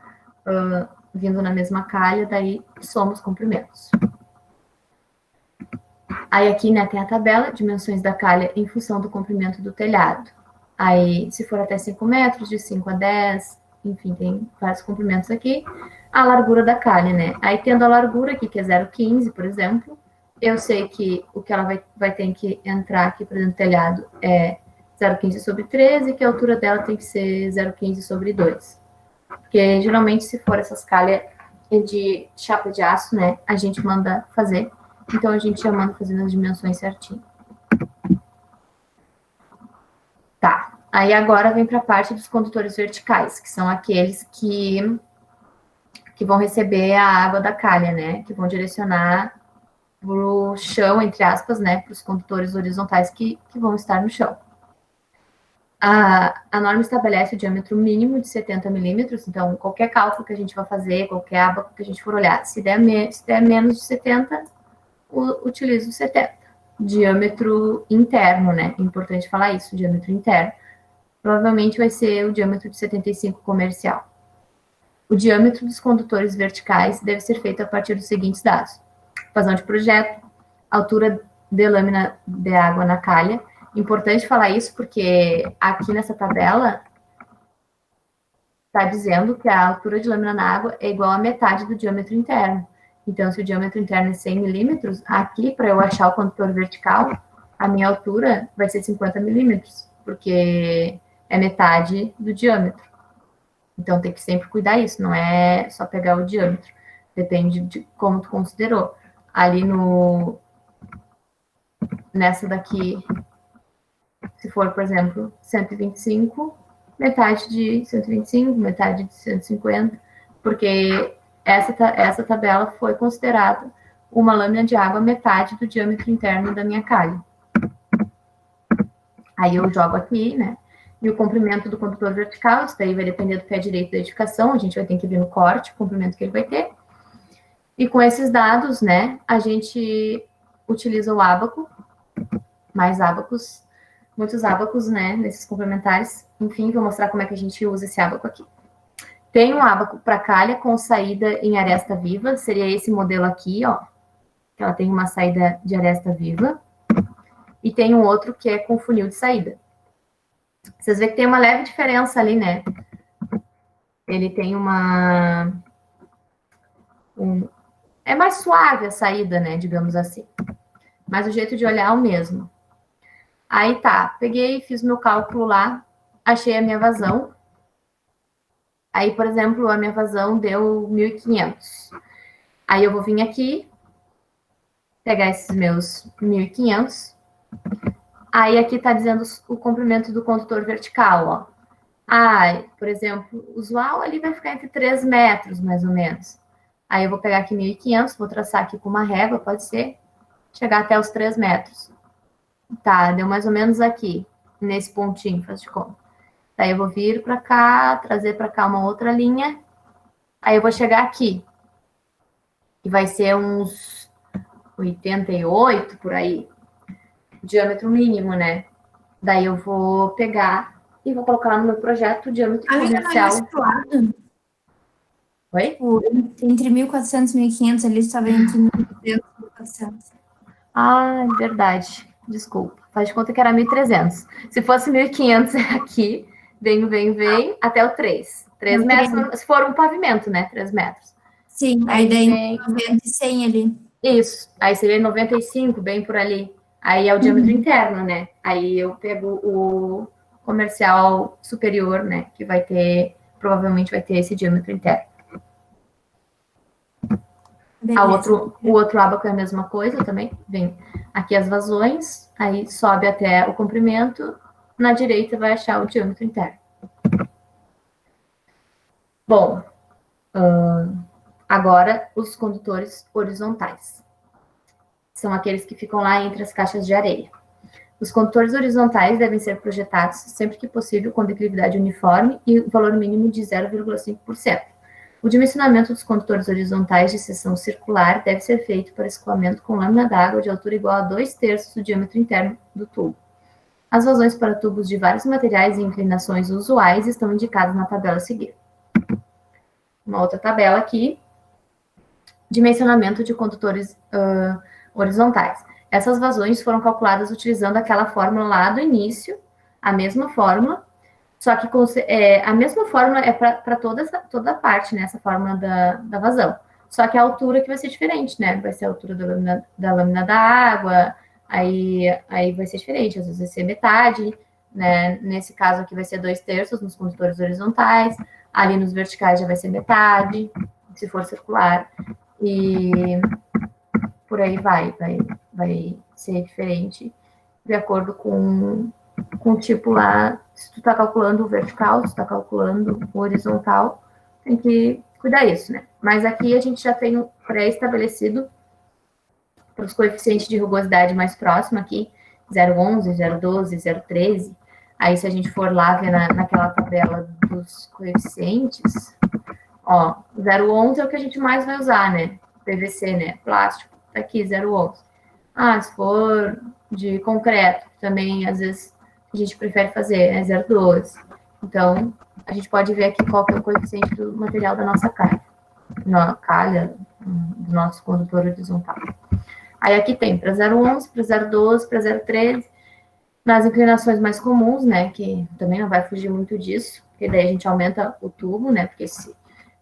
vindo na mesma calha, daí soma os comprimentos. Aí aqui, né, tem a tabela, dimensões da calha em função do comprimento do telhado. Aí, se for até 5 metros, de 5 a 10, enfim, tem vários comprimentos aqui. A largura da calha, né? Aí, tendo a largura aqui, que é 0,15, por exemplo, eu sei que o que ela vai ter que entrar aqui para dentro do telhado é 0,15 sobre 13, que a altura dela tem que ser 0,15 sobre 2. Porque, geralmente, se for essas calhas de chapa de aço, né, a gente manda fazer. Então, a gente já manda fazer nas dimensões certinho. Tá. Aí, agora, vem para a parte dos condutores verticais, que são aqueles que vão receber a água da calha, né, que vão direcionar para o chão, entre aspas, né, para os condutores horizontais que vão estar no chão. A norma estabelece o diâmetro mínimo de 70 milímetros, então, qualquer cálculo que a gente vai fazer, qualquer abaco que a gente for olhar, se der menos de 70, utiliza o 70. Diâmetro interno, né? É importante falar isso, diâmetro interno. Provavelmente vai ser o diâmetro de 75 comercial. O diâmetro dos condutores verticais deve ser feito a partir dos seguintes dados: vazão de projeto, altura de lâmina de água na calha. Importante falar isso porque aqui nessa tabela está dizendo que a altura de lâmina na água é igual a metade do diâmetro interno. Então, se o diâmetro interno é 100 milímetros, aqui, para eu achar o condutor vertical, a minha altura vai ser 50 milímetros, porque é metade do diâmetro. Então, tem que sempre cuidar isso, não é só pegar o diâmetro. Depende de como tu considerou. Ali nessa daqui, se for, por exemplo, 125, metade de 125, metade de 150, porque essa tabela foi considerada uma lâmina de água metade do diâmetro interno da minha calha. Aí eu jogo aqui, né? E o comprimento do condutor vertical, isso daí vai depender do pé direito da edificação, a gente vai ter que ver no corte o comprimento que ele vai ter. E com esses dados, né, a gente utiliza o ábaco, mais ábacos, muitos ábacos, né, nesses complementares. Enfim, vou mostrar como é que a gente usa esse ábaco aqui. Tem um ábaco para calha com saída em aresta viva, seria esse modelo aqui, ó. que ela tem uma saída de aresta viva, e tem um outro que é com funil de saída. Vocês veem que tem uma leve diferença ali, né? Ele tem é mais suave a saída, né? Digamos assim. Mas o jeito de olhar é o mesmo. Aí tá, peguei, fiz meu cálculo lá, achei a minha vazão. Aí, por exemplo, a minha vazão deu 1.500. Aí eu vou vir aqui, pegar esses meus 1.500. Aí aqui tá dizendo o comprimento do condutor vertical, ó. Por exemplo, o usual ali vai ficar entre 3 metros, mais ou menos. Aí eu vou pegar aqui 1.500, vou traçar aqui com uma régua, pode ser, chegar até os 3 metros. Tá, deu mais ou menos aqui, nesse pontinho, faz de conta. Daí eu vou vir para cá, trazer para cá uma outra linha. Aí eu vou chegar aqui. Que vai ser uns 88 por aí. Diâmetro mínimo, né? Daí eu vou pegar e vou colocar lá no meu projeto o diâmetro comercial. Oi? Entre 1.400 e 1.500, ali estava entre 1.200 e 1.400. Verdade. Desculpa. Faz de conta que era 1.300. Se fosse 1.500 aqui, vem, até o 3. 3 metros, se for um pavimento, né? 3 metros. Sim, aí daí 90 e 100 ali. Isso. Aí seria 95, bem por ali. Aí é o diâmetro interno, né? Aí eu pego o comercial superior, né? Que vai ter, provavelmente vai ter esse diâmetro interno. O outro ábaco é a mesma coisa também. Vem aqui as vazões, aí sobe até o comprimento. Na direita vai achar o diâmetro interno. Bom, agora os condutores horizontais. São aqueles que ficam lá entre as caixas de areia. Os condutores horizontais devem ser projetados sempre que possível com declividade uniforme e valor mínimo de 0,5%. O dimensionamento dos condutores horizontais de seção circular deve ser feito para escoamento com lâmina d'água de altura igual a 2/3 do diâmetro interno do tubo. As vazões para tubos de vários materiais e inclinações usuais estão indicadas na tabela a seguir. Uma outra tabela aqui, dimensionamento de condutores horizontais. Essas vazões foram calculadas utilizando aquela fórmula lá do início, a mesma fórmula, só que a mesma fórmula é para toda a parte, né? Essa fórmula da vazão. Só que a altura que vai ser diferente, né? Vai ser a altura da lâmina da água, aí vai ser diferente, às vezes vai ser metade, né? Nesse caso aqui vai ser 2/3 nos condutores horizontais, ali nos verticais já vai ser metade, se for circular, e por aí vai ser diferente, de acordo com o tipo lá, se tu tá calculando o vertical, se tu tá calculando o horizontal, tem que cuidar disso, né? Mas aqui a gente já tem um pré-estabelecido para os coeficientes de rugosidade mais próximo aqui, 0,11, 0,12, 0,13. Aí se a gente for lá ver naquela tabela dos coeficientes, ó, 0,11 é o que a gente mais vai usar, né? PVC, né? Plástico, tá aqui, 0,11. Se for de concreto, também às vezes a gente prefere fazer, é 0,12. Então, a gente pode ver aqui qual que é o coeficiente do material da nossa calha, do nosso condutor horizontal. Aí aqui tem para 0,11, para 0,12, para 0,13, nas inclinações mais comuns, né, que também não vai fugir muito disso, porque daí a gente aumenta o tubo, né, porque esse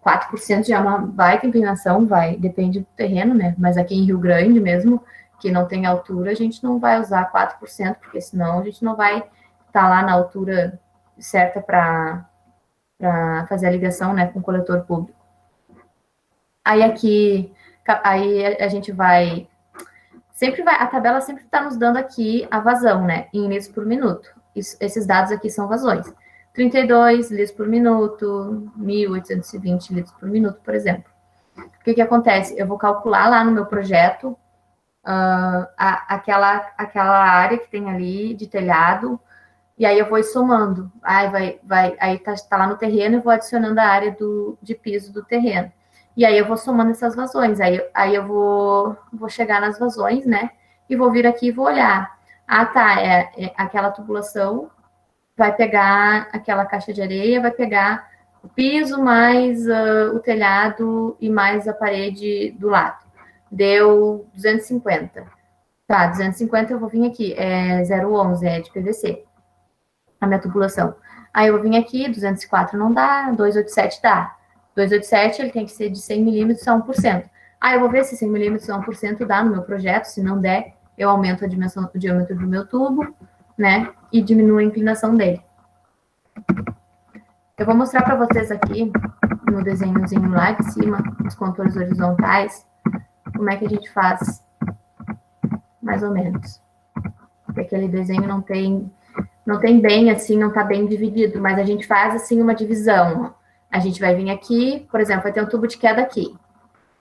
4% já é uma baita inclinação, depende do terreno, né, mas aqui em Rio Grande mesmo, que não tem altura, a gente não vai usar 4%, porque senão a gente não vai estar lá na altura certa para fazer a ligação, né, com o coletor público. Aí aqui, a gente vai, a tabela sempre está nos dando aqui a vazão, né, em litros por minuto. Esses dados aqui são vazões. 32 litros por minuto, 1.820 litros por minuto, por exemplo. O que acontece? Eu vou calcular lá no meu projeto aquela área que tem ali de telhado, e aí eu vou somando. Aí tá lá no terreno, eu vou adicionando a área de piso do terreno. E aí eu vou somando essas vazões. Aí eu vou chegar nas vazões, né? E vou vir aqui e vou olhar. Aquela tubulação vai pegar aquela caixa de areia, vai pegar o piso mais o telhado e mais a parede do lado. deu 250. Tá, 250 eu vou vir aqui, é 0,11, é de PVC, a minha tubulação. Aí eu vou vir aqui, 204 não dá, 287 dá. 287 ele tem que ser de 100 milímetros a 1%. Aí eu vou ver se 100 milímetros a 1% dá no meu projeto, se não der, eu aumento a dimensão, o diâmetro do meu tubo, né, e diminuo a inclinação dele. Eu vou mostrar para vocês aqui, no desenhozinho lá de cima, os contornos horizontais, como é que a gente faz, mais ou menos. Porque aquele desenho não tem bem assim, não está bem dividido, mas a gente faz assim uma divisão. Ó. A gente vai vir aqui, por exemplo, vai ter um tubo de queda aqui.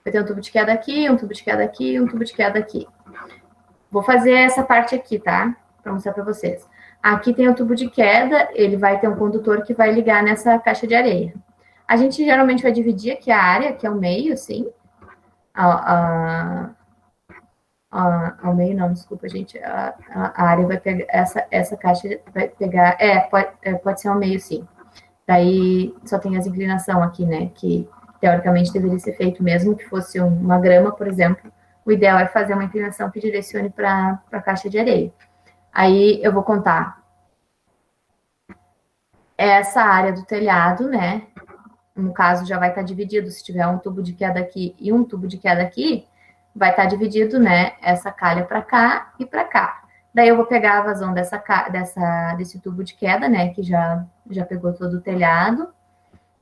Vai ter um tubo de queda aqui, um tubo de queda aqui, um tubo de queda aqui. Vou fazer essa parte aqui, tá? Para mostrar para vocês. Aqui tem um tubo de queda, ele vai ter um condutor que vai ligar nessa caixa de areia. A gente geralmente vai dividir aqui a área, que é o meio, assim. Ao meio não, desculpa, gente. A área vai pegar, essa caixa vai pegar, pode ser ao meio, sim. Daí só tem as inclinação aqui, né, que teoricamente deveria ser feito mesmo que fosse uma grama, por exemplo. O ideal é fazer uma inclinação que direcione para a caixa de areia. Aí eu vou contar essa área do telhado, né, no caso já vai estar dividido, se tiver um tubo de queda aqui e um tubo de queda aqui, vai estar dividido, né, essa calha para cá e para cá. Daí eu vou pegar a vazão desse tubo de queda, né, que já pegou todo o telhado.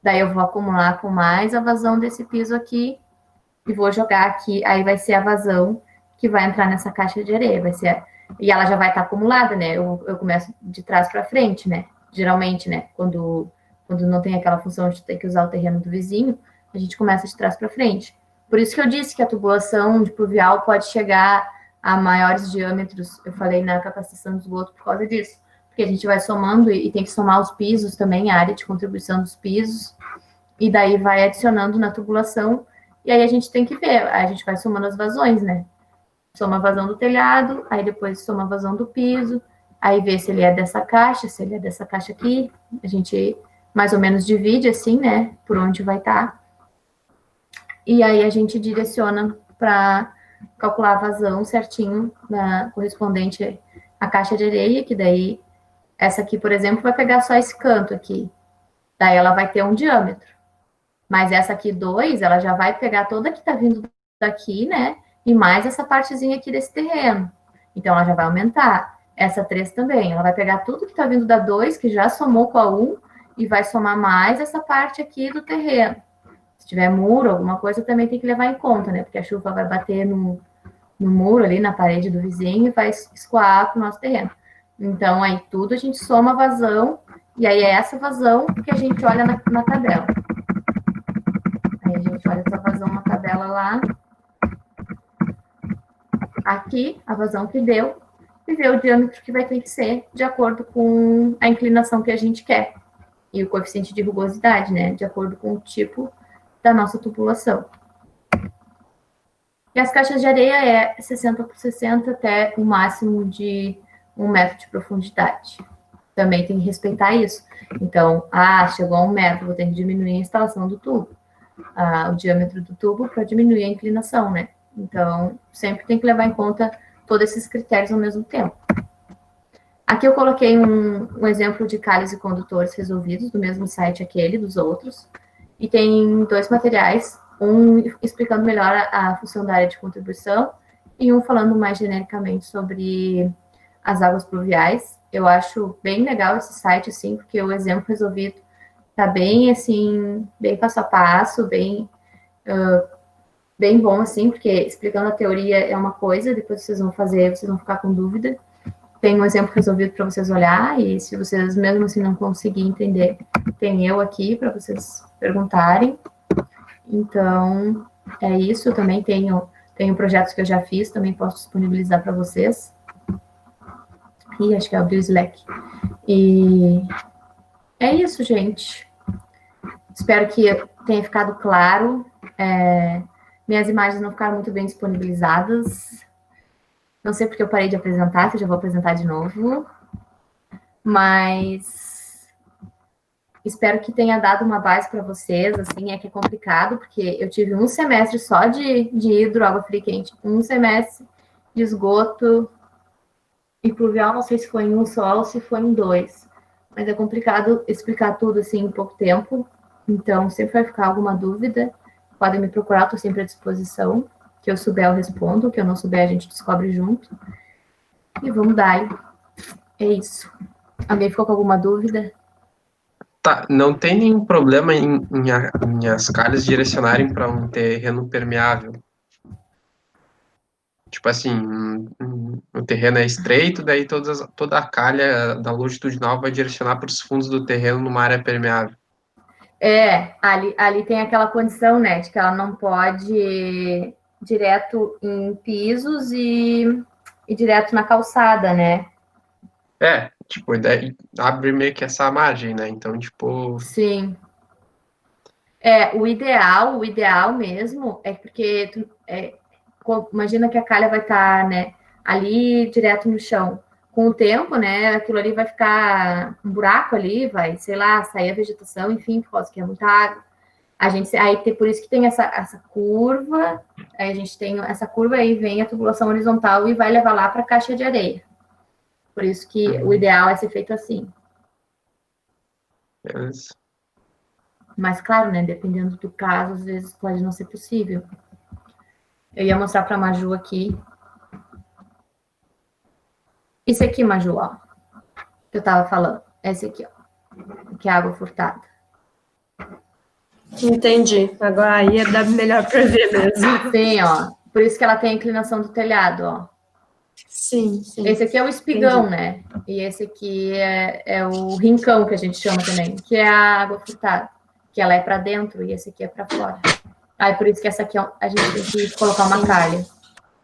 Daí eu vou acumular com mais a vazão desse piso aqui e vou jogar aqui. Aí vai ser a vazão que vai entrar nessa caixa de areia. E ela já vai estar acumulada, né? Eu começo de trás para frente, né? Geralmente, né? Quando não tem aquela função de ter que usar o terreno do vizinho, a gente começa de trás para frente. Por isso que eu disse que a tubulação de pluvial pode chegar a maiores diâmetros. Eu falei na capacitação do esgoto por causa disso. Porque a gente vai somando e tem que somar os pisos também, a área de contribuição dos pisos. E daí vai adicionando na tubulação. E aí a gente tem que ver, a gente vai somando as vazões, né? Soma a vazão do telhado, aí depois soma a vazão do piso. Aí vê se ele é dessa caixa, se ele é dessa caixa aqui. A gente mais ou menos divide assim, né? Por onde vai estar. E aí a gente direciona para calcular a vazão certinho, correspondente à caixa de areia, que daí, essa aqui, por exemplo, vai pegar só esse canto aqui. Daí ela vai ter um diâmetro. Mas essa aqui, 2, ela já vai pegar toda que tá vindo daqui, né? E mais essa partezinha aqui desse terreno. Então, ela já vai aumentar. Essa 3 também. Ela vai pegar tudo que tá vindo da 2, que já somou com a 1, e vai somar mais essa parte aqui do terreno. Se tiver muro, alguma coisa, também tem que levar em conta, né? Porque a chuva vai bater no muro ali, na parede do vizinho, e vai escoar pro nosso terreno. Então, aí tudo a gente soma a vazão, e aí é essa vazão que a gente olha na tabela. Aí a gente olha essa vazão na tabela lá. Aqui, a vazão que deu, e vê o diâmetro que vai ter que ser de acordo com a inclinação que a gente quer. E o coeficiente de rugosidade, né? De acordo com o tipo da nossa tubulação. E as caixas de areia é 60 por 60 até um máximo de 1 metro de profundidade. Também tem que respeitar isso. Então, chegou a 1 metro, vou ter que diminuir a instalação do tubo. O diâmetro do tubo para diminuir a inclinação, né? Então, sempre tem que levar em conta todos esses critérios ao mesmo tempo. Aqui eu coloquei um exemplo de calhas e condutores resolvidos, do mesmo site aquele, dos outros. E tem 2 materiais, um explicando melhor a função da área de contribuição e um falando mais genericamente sobre as águas pluviais. Eu acho bem legal esse site, assim, porque o exemplo resolvido tá bem, assim, bem passo a passo, bem bom, assim, porque explicando a teoria é uma coisa, depois vocês vão fazer, vocês vão ficar com dúvida. Tem um exemplo resolvido para vocês olhar, e se vocês mesmo assim não conseguirem entender, tem eu aqui para vocês perguntarem. Então, é isso. Eu também tenho projetos que eu já fiz, também posso disponibilizar para vocês. E acho que é o Slack. E é isso, gente. Espero que tenha ficado claro. Minhas imagens não ficaram muito bem disponibilizadas. Não sei porque eu parei de apresentar, que eu já vou apresentar de novo. Mas Espero que tenha dado uma base para vocês, assim, é que é complicado, porque eu tive um semestre só de hidro, água fria e quente, um semestre de esgoto e pluvial, não sei se foi em um só ou se foi em dois, mas é complicado explicar tudo, assim, em pouco tempo, então sempre vai ficar alguma dúvida, podem me procurar, estou sempre à disposição, que eu souber eu respondo, que eu não souber a gente descobre junto, e vamos dar, é isso. Alguém ficou com alguma dúvida? Tá, não tem nenhum problema em as calhas direcionarem para um terreno permeável. Tipo assim, o terreno é estreito, daí toda a calha da longitudinal vai direcionar para os fundos do terreno numa área permeável. Ali tem aquela condição, né, de que ela não pode ir direto em pisos e direto na calçada, né? Tipo, daí abre meio que essa margem, né? Então, tipo... Sim. O ideal mesmo é porque imagina que a calha vai estar, né, ali direto no chão. Com o tempo, né, aquilo ali vai ficar um buraco ali, vai, sei lá, sair a vegetação, enfim, por causa que é muita água. Por isso que tem essa curva, aí a gente tem essa curva aí, vem a tubulação horizontal e vai levar lá para a caixa de areia. Por isso que o ideal é ser feito assim. Beleza. Mas, claro, né, dependendo do caso, às vezes pode não ser possível. Eu ia mostrar para a Maju aqui. Isso aqui, Maju, ó, que eu tava falando. Esse aqui, ó, que é água furtada. Entendi. Agora aí dá melhor para ver mesmo. Sim, ó. Por isso que ela tem a inclinação do telhado, ó. Sim. Esse aqui é o espigão, né? E esse aqui é o rincão, que a gente chama também, que é a água furtada, que ela é para dentro e esse aqui é para fora. Aí por isso que essa aqui a gente tem que colocar uma calha.